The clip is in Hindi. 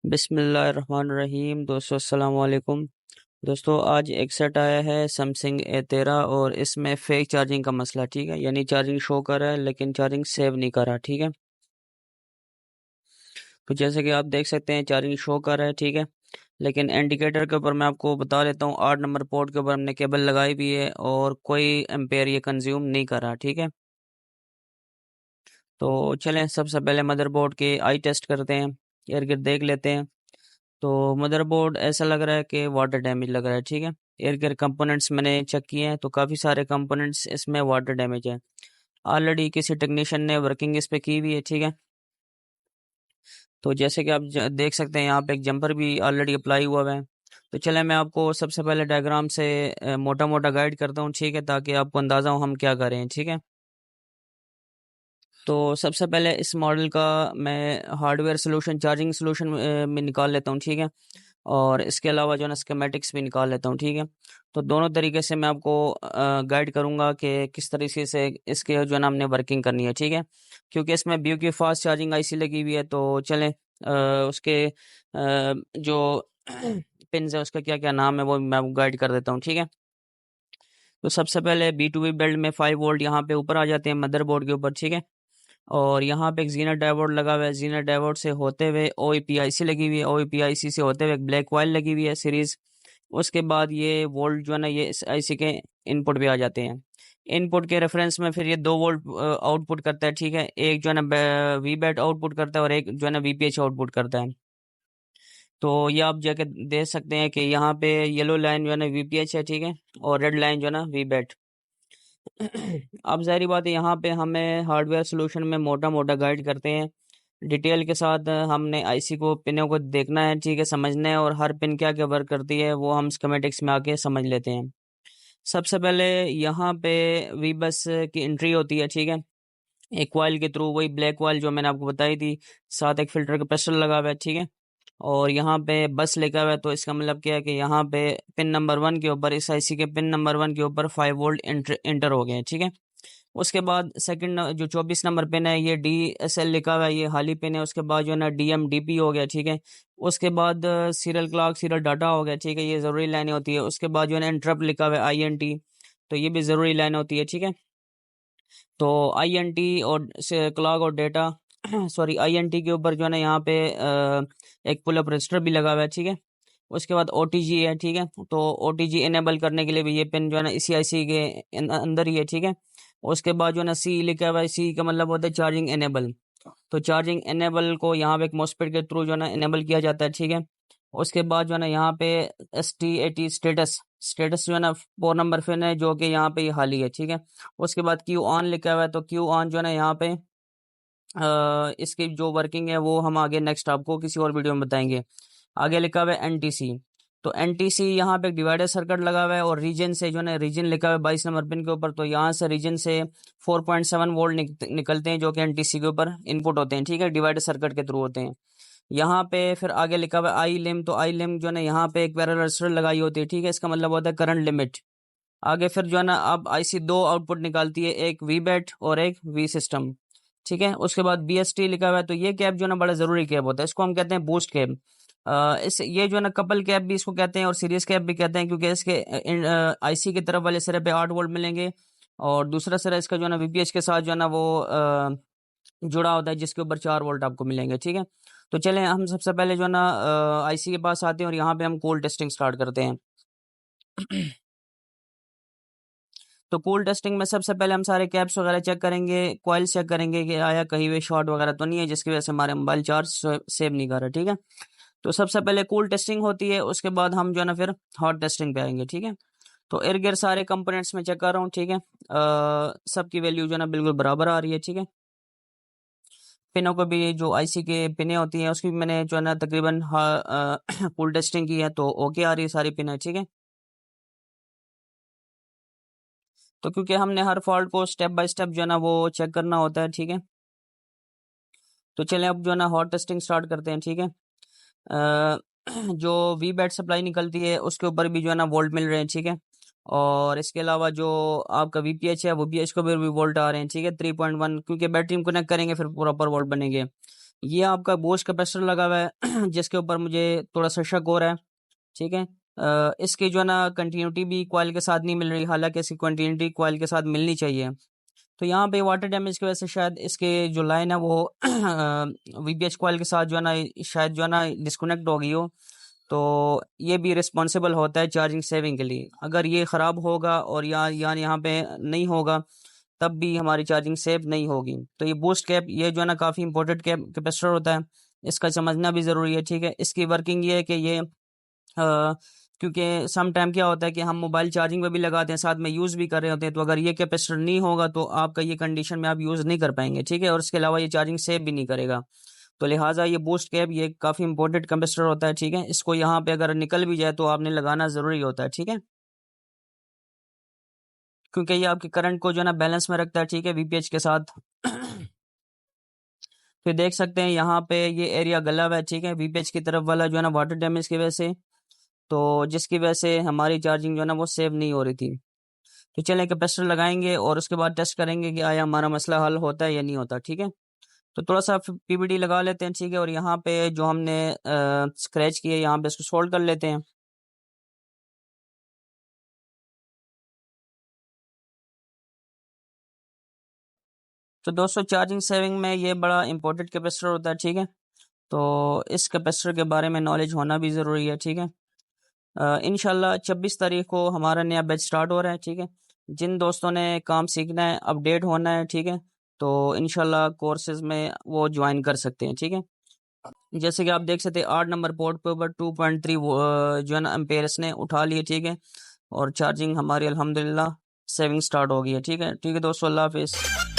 बिस्मिल्लाहिर्रहमानिर्रहीम। दोस्तों अस्सलाम वालेकुम। दोस्तों आज एक सेट आया है सैमसंग A13 और इसमें फेक चार्जिंग का मसला, ठीक है, यानी चार्जिंग शो कर रहा है लेकिन चार्जिंग सेव नहीं कर रहा, ठीक है। तो जैसे कि आप देख सकते हैं चार्जिंग शो कर रहा है, ठीक है, लेकिन इंडिकेटर के ऊपर मैं आपको बता देता हूँ 8 नंबर पोर्ट के ऊपर हमने केबल लगाई भी है और कोई एम्पेयर ये कंज्यूम नहीं कर रहा, ठीक है। तो चलें सबसे पहले मदरबोर्ड के आई टेस्ट करते हैं, इर्द गिर्द देख लेते हैं। तो मदरबोर्ड ऐसा लग रहा है कि वाटर डैमेज लग रहा है, ठीक है। एयर केयर कंपोनेंट्स मैंने चेक किए हैं तो काफ़ी सारे कंपोनेंट्स इसमें वाटर डैमेज है। ऑलरेडी किसी टेक्नीशियन ने वर्किंग इस पे की हुई है, ठीक है। तो जैसे कि आप देख सकते हैं यहाँ पे एक जंपर भी ऑलरेडी अप्लाई हुआ है। तो चले मैं आपको सबसे पहले डायग्राम से मोटा मोटा गाइड करता हूँ, ठीक है, ताकि आपको अंदाज़ा हो हम क्या करें, ठीक है। तो सबसे पहले इस मॉडल का मैं हार्डवेयर सोल्यूशन चार्जिंग सोल्यूशन में निकाल लेता हूँ, ठीक है, और इसके अलावा जो है ना स्कीमेटिक्स भी निकाल लेता हूँ, ठीक है। तो दोनों तरीके से मैं आपको गाइड करूँगा कि किस तरीके से इसके जो है ना हमने वर्किंग करनी है, ठीक है। क्योंकि इसमें BYOS की फास्ट चार्जिंग IC लगी हुई है, तो चलें उसके जो पिन्स है उसका क्या क्या नाम है वो मैं आपको गाइड कर देता हूँ, ठीक है। तो सबसे पहले B2B बेल्ट में 5 वोल्ट यहाँ पे ऊपर आ जाते हैं मदरबोर्ड के ऊपर, ठीक है। और यहाँ पे एक जीनर डायोड लगा हुआ है, जीनर डायोड से होते हुए OEP-IC लगी हुई है, OEP-IC से होते हुए एक ब्लैक कॉइल लगी हुई है सीरीज। उसके बाद ये वोल्ट जो है ना ये इस IC के इनपुट पे आ जाते हैं। इनपुट के रेफरेंस में फिर ये 2 वोल्ट आउटपुट करता है, ठीक है। एक जो है ना VBAT आउटपुट करता है और एक जो है ना VPH आउटपुट करता है। तो ये आप जाके देख सकते हैं कि यहाँ पे येलो लाइन जो है ना VPH है, ठीक है, और रेड लाइन जो है ना VBAT। अब ज़ाहिर बात है यहाँ पे हमें हार्डवेयर सॉल्यूशन में मोटा मोटा गाइड करते हैं, डिटेल के साथ हमने IC को पिनों को देखना है, ठीक है, समझना है, और हर पिन क्या क्या वर्क करती है वो हम स्कीमेटिक्स में आके समझ लेते हैं। सबसे पहले यहाँ पे वीबस की एंट्री होती है, ठीक है, एक कॉइल के थ्रू, वही ब्लैक कॉइल जो मैंने आपको बताई थी, साथ एक फिल्टर कैपेसिटर लगा हुआ है, ठीक है। और यहाँ पे बस लिखा हुआ है, तो इसका मतलब क्या है कि यहाँ पे पिन नंबर 1 के ऊपर, इस IC के पिन नंबर 1 के ऊपर 5 वोल्ट इंटर हो गए हैं, ठीक है। उसके बाद सेकंड जो 24 नंबर पिन है ये DSL लिखा हुआ है, ये खाली पिन है। उसके बाद जो है ना DMDP हो गया, ठीक है। उसके बाद सीरियल क्लॉक सीरियल डाटा हो गया, ठीक है, ये ज़रूरी लाइनें होती है। उसके बाद जो है ना इंटरप्ट लिखा हुआ है INT, तो ये भी ज़रूरी लाइन होती है, ठीक है। तो INT और क्लॉक और डेटा सॉरी INT के ऊपर जो है ना यहाँ पे एक पुल अप रजिस्टर भी लगा हुआ है, ठीक है। उसके बाद OTG है, ठीक है, तो OTG इनेबल करने के लिए भी ये पिन जो है ना इसी IC के अंदर ही है, ठीक है। उसके बाद जो है ना C लिखा हुआ है, C का मतलब होता है चार्जिंग इनेबल। तो चार्जिंग इनेबल को यहाँ पे एक मॉसफेट के थ्रू जो है ना इनेबल किया जाता है, ठीक है। उसके बाद जो है ना यहाँ पे ST80 स्टेटस स्टेटस जो है ना 4 नंबर पिन है, जो कि यहाँ पे ये खाली है, ठीक है। उसके बाद Q ऑन लिखा हुआ है, तो Q ऑन जो है ना यहाँ पे इसकी जो वर्किंग है वो हम आगे नेक्स्ट आपको किसी और वीडियो में बताएंगे। आगे लिखा हुआ है NTC, तो NTC यहाँ पे एक डिवाइडर सर्किट लगा हुआ है, और रीजन से जो है ना रीजन लिखा हुआ है 22 नंबर पिन के ऊपर, तो यहाँ से रीजन से 4.7 वोल्ट निकलते हैं, जो कि NTC के ऊपर इनपुट होते हैं, ठीक है, डिवाइडर सर्किट के थ्रू होते हैं। यहाँ पे फिर आगे लिखा हुआ है आई लिम, तो आई लिम जो है ना यहाँ पे एक पैरेलल रजिस्टर लगाई होती है, ठीक है, इसका मतलब होता है करंट लिमिट। आगे फिर जो है ना अब IC 2 आउटपुट निकालती है, एक VBAT और एक V सिस्टम, ठीक है। उसके बाद BST लिखा हुआ है, तो ये कैप जो है ना बड़ा ज़रूरी कैप होता है, इसको हम कहते हैं बूस्ट कैप। इस ये जो है ना कपल कैप भी इसको कहते हैं और सीरीज कैप भी कहते हैं, क्योंकि इसके IC की तरफ वाले सिरे पे 8 वोल्ट मिलेंगे, और दूसरा सिरा इसका जो है ना VPH के साथ जो है ना वो जुड़ा होता है, जिसके ऊपर 4 वोल्ट आपको मिलेंगे, ठीक है। तो चलें हम सबसे पहले जो है ना IC के पास आते हैं और यहाँ पे हम कूल टेस्टिंग स्टार्ट करते हैं। तो कूल टेस्टिंग में सबसे पहले हम सारे कैप्स वगैरह चेक करेंगे, कॉइल्स चेक करेंगे कि आया कहीं पे शॉर्ट वगैरह तो नहीं है, जिसकी वजह से हमारे मोबाइल चार्ज सेव नहीं कर रहा, ठीक है। तो सबसे पहले कूल टेस्टिंग होती है, उसके बाद हम जो है ना फिर हॉट टेस्टिंग पे आएंगे, ठीक है। तो इर्द गिर्द सारे कंपोनेंट्स में चेक कर रहा हूँ, ठीक है, सबकी वैल्यू जो है ना बिल्कुल बराबर आ रही है, ठीक है। पिनों को भी जो IC के पिनें होती हैं उसकी भी मैंने जो है ना तकरीबन कूल टेस्टिंग की है, तो ओके आ रही है सारी पिनें, ठीक है। तो क्योंकि हमने हर फॉल्ट को स्टेप बाय स्टेप जो है ना वो चेक करना होता है, ठीक है। तो चलें अब जो है ना हॉट टेस्टिंग स्टार्ट करते हैं, ठीक है। अ, जो VBAT सप्लाई निकलती है उसके ऊपर भी जो है ना वोल्ट मिल रहे हैं, ठीक है। और इसके अलावा जो आपका VPH है वो VPH को भी वोल्ट आ रहे हैं, ठीक है, 3.1, क्योंकि बैटरी में कनेक्ट करेंगे फिर प्रॉपर वोल्ट बनेंगे। ये आपका बोस कैपेसिटर लगा हुआ है जिसके ऊपर मुझे थोड़ा सा शक हो रहा है, ठीक है। इसकी जो है ना कंटिन्यूटी भी कॉइल के साथ नहीं मिल रही, हालांकि इसकी कंटिन्यूटी कॉइल के साथ मिलनी चाहिए। तो यहाँ पे वाटर डैमेज की वजह से शायद इसके जो लाइन है वो वीपीएच कॉइल के साथ जो है ना शायद जो है ना डिस्कनेक्ट हो गई हो। तो ये भी रिस्पॉन्सिबल होता है चार्जिंग सेविंग के लिए। अगर ये ख़राब होगा और यहाँ पे नहीं होगा, तब भी हमारी चार्जिंग सेव नहीं होगी। तो ये बूस्ट कैप ये जो है ना काफ़ी इंपॉर्टेंट कैपेसिटर होता है, इसका समझना भी ज़रूरी है, ठीक है। इसकी वर्किंग ये है कि ये क्योंकि सम टाइम क्या होता है कि हम मोबाइल चार्जिंग पे भी लगाते हैं, साथ में यूज़ भी कर रहे होते हैं, तो अगर ये कैपेसिटर नहीं होगा तो आपका ये कंडीशन में आप यूज़ नहीं कर पाएंगे, ठीक है। और इसके अलावा ये चार्जिंग सेव भी नहीं करेगा। तो लिहाजा ये बूस्ट कैप ये काफ़ी इंपॉर्टेंट कैपेसिटर होता है, ठीक है। इसको यहाँ पे अगर निकल भी जाए तो आपने लगाना ज़रूरी होता है, ठीक है, क्योंकि ये आपके करंट को जो है ना बैलेंस में रखता है, ठीक है, वीपीएच के साथ। फिर देख सकते हैं यहाँ पे ये एरिया गला हुआ है, ठीक है, वीपीएच की तरफ वाला जो है ना वाटर डैमेज की वजह से, तो जिसकी वजह से हमारी चार्जिंग जो है ना वो सेव नहीं हो रही थी। तो चलें कैपेसिटर लगाएंगे और उसके बाद टेस्ट करेंगे कि आया हमारा मसला हल होता है या नहीं होता, ठीक है। तो थोड़ा सा पीवीडी लगा लेते हैं, ठीक है, और यहाँ पे जो हमने स्क्रैच किए यहाँ पे इसको सोल्ड कर लेते हैं। तो दोस्तों चार्जिंग सेविंग में ये बड़ा इंपॉर्टेंट कैपेसिटर होता है, ठीक है। तो इस कैपेसिटर के बारे में नॉलेज होना भी ज़रूरी है, ठीक है। इंशाल्लाह 26 तारीख को हमारा नया बैच स्टार्ट हो रहा है, ठीक है। जिन दोस्तों ने काम सीखना है, अपडेट होना है, ठीक है, तो इंशाल्लाह कोर्सेज में वो ज्वाइन कर सकते हैं, ठीक है। जैसे कि आप देख सकते हैं 8 नंबर पोर्ट पे ऊपर 2.3 जो है ना एम्पेयर्स ने उठा लिए, ठीक है। और चार्जिंग हमारी अल्हम्दुलिल्लाह सेविंग स्टार्ट हो गई है, ठीक है। ठीक है दोस्तों, अल्लाह हाफिज़।